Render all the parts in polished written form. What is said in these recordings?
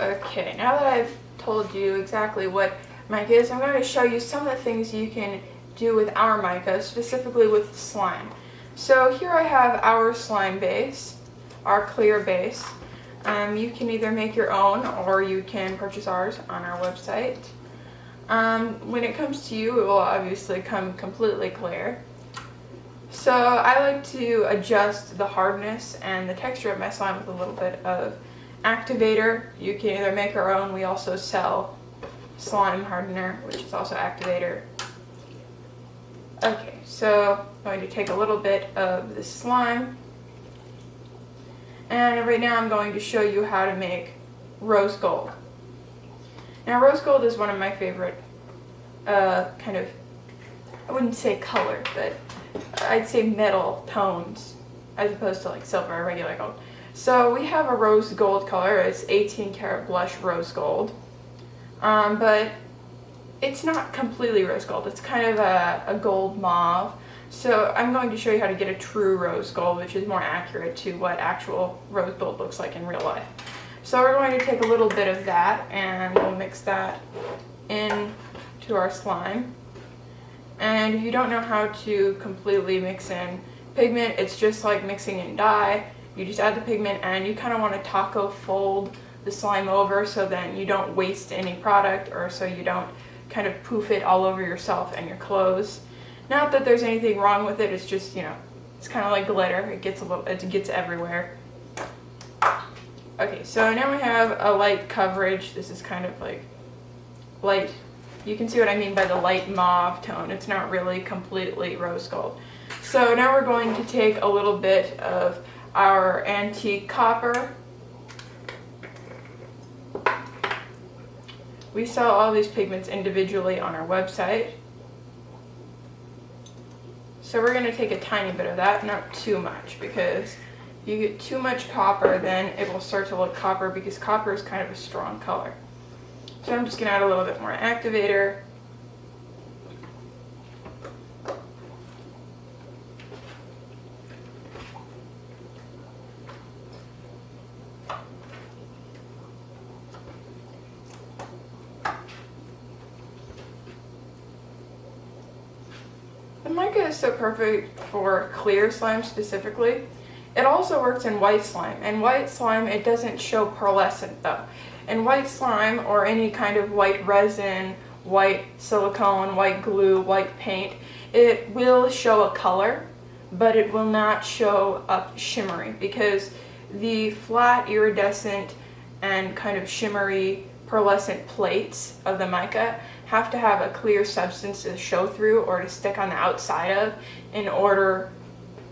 Okay, now that I've told you exactly what mica is, I'm going to show you some of the things you can do with our mica, specifically with slime. So here I have our slime base, our clear base. You can either make your own or you can purchase ours on our website. When it comes to you, it will obviously come completely clear. So I like to adjust the hardness and the texture of my slime with a little bit of activator. You can either make our own. We also sell slime hardener, which is also activator. Okay, so I'm going to take a little bit of the slime, and right now I'm going to show you how to make rose gold. Now rose gold is one of my favorite kind of, I wouldn't say color, but I'd say metal tones as opposed to like silver or regular gold. So we have a rose gold color. It's 18 karat blush rose gold, but it's not completely rose gold. It's kind of a gold mauve. So I'm going to show you how to get a true rose gold, which is more accurate to what actual rose gold looks like in real life. So we're going to take a little bit of that and we'll mix that into our slime. And if you don't know how to completely mix in pigment, it's just like mixing in dye. You just add the pigment and you kind of want to taco fold the slime over so then you don't waste any product, or so you don't kind of poof it all over yourself and your clothes. Not that there's anything wrong with it, it's just, you know, it's kind of like glitter. It gets everywhere. Okay, so now we have a light coverage. This is kind of like light. You can see what I mean by the light mauve tone. It's not really completely rose gold. So now we're going to take a little bit of our antique copper. We sell all these pigments individually on our website. So we're going to take a tiny bit of that, not too much, because if you get too much copper, then it will start to look copper, because copper is kind of a strong color. So I'm just going to add a little bit more activator. The mica is so perfect for clear slime specifically. It also works in white slime. And white slime, it doesn't show pearlescent though. In white slime, or any kind of white resin, white silicone, white glue, white paint, it will show a color, but it will not show up shimmery, because the flat, iridescent, and kind of shimmery, pearlescent plates of the mica have to have a clear substance to show through or to stick on the outside of in order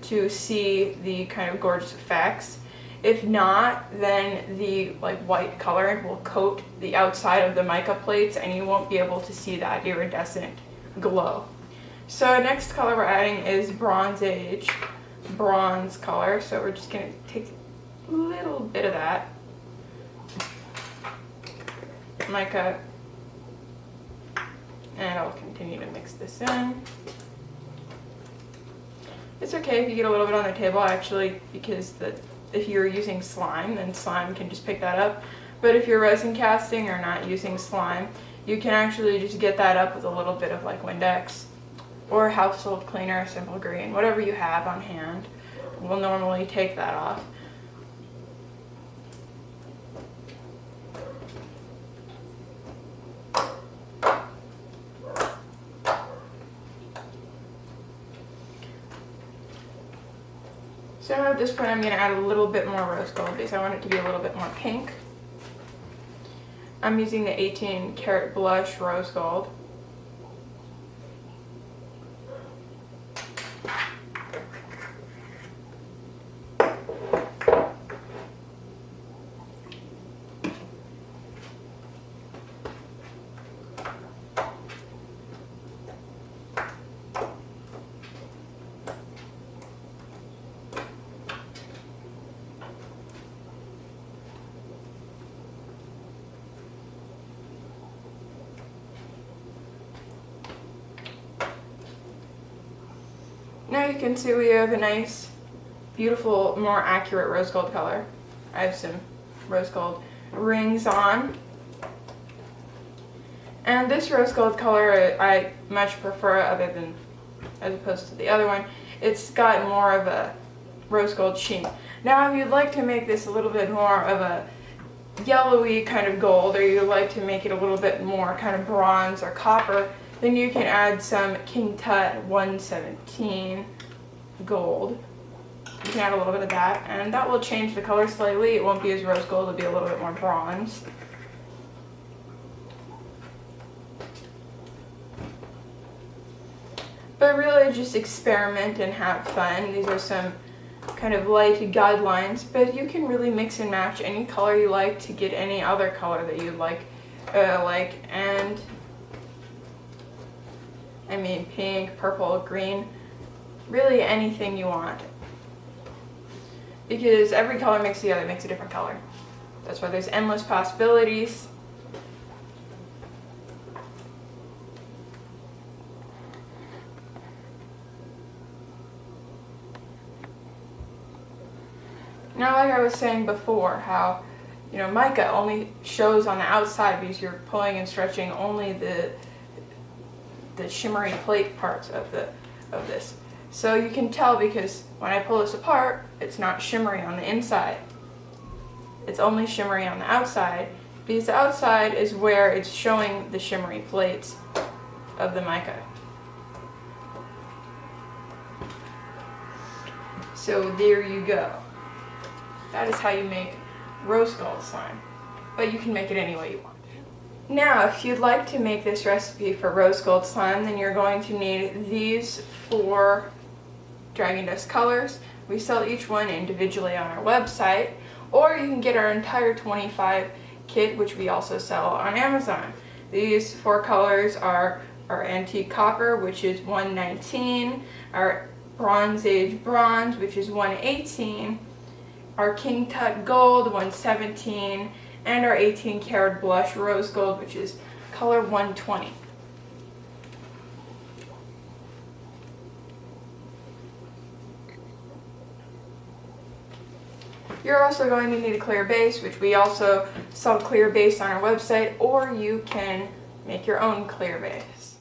to see the kind of gorgeous effects. If not, then the like white color will coat the outside of the mica plates and you won't be able to see that iridescent glow. So next color we're adding is Bronze Age bronze color. So we're just going to take a little bit of that mica, and I'll continue to mix this in. It's okay if you get a little bit on the table, actually, because if you're using slime, then slime can just pick that up. But if you're resin casting or not using slime, you can actually just get that up with a little bit of like Windex or household cleaner, Simple Green, whatever you have on hand will normally take that off. So at this point I'm going to add a little bit more rose gold because I want it to be a little bit more pink. I'm using the 18 karat blush rose gold. Now you can see we have a nice, beautiful, more accurate rose gold color. I have some rose gold rings on. And this rose gold color I much prefer as opposed to the other one. It's got more of a rose gold sheen. Now if you'd like to make this a little bit more of a yellowy kind of gold, or you'd like to make it a little bit more kind of bronze or copper, then you can add some King Tut 117 gold. You can add a little bit of that, and that will change the color slightly. It won't be as rose gold, it'll be a little bit more bronze. But really just experiment and have fun. These are some kind of light guidelines, but you can really mix and match any color you like to get any other color that you like, and I mean pink, purple, green, really anything you want. Because every color makes the other, makes a different color. That's why there's endless possibilities. Now, like I was saying before, how, mica only shows on the outside because you're pulling and stretching only the shimmery plate parts of this. So you can tell because when I pull this apart, it's not shimmery on the inside. It's only shimmery on the outside because the outside is where it's showing the shimmery plates of the mica. So there you go. That is how you make rose gold slime, but you can make it any way you want. Now, if you'd like to make this recipe for rose gold slime, then you're going to need these 4 Dragon Dust colors. We sell each one individually on our website, or you can get our entire 25 kit, which we also sell on Amazon. These 4 colors are our Antique Copper, which is 119, our Bronze Age Bronze, which is 118, our King Tut Gold 117, and our 18 karat blush rose gold, which is color 120. You're also going to need a clear base, which we also sell clear base on our website, or you can make your own clear base.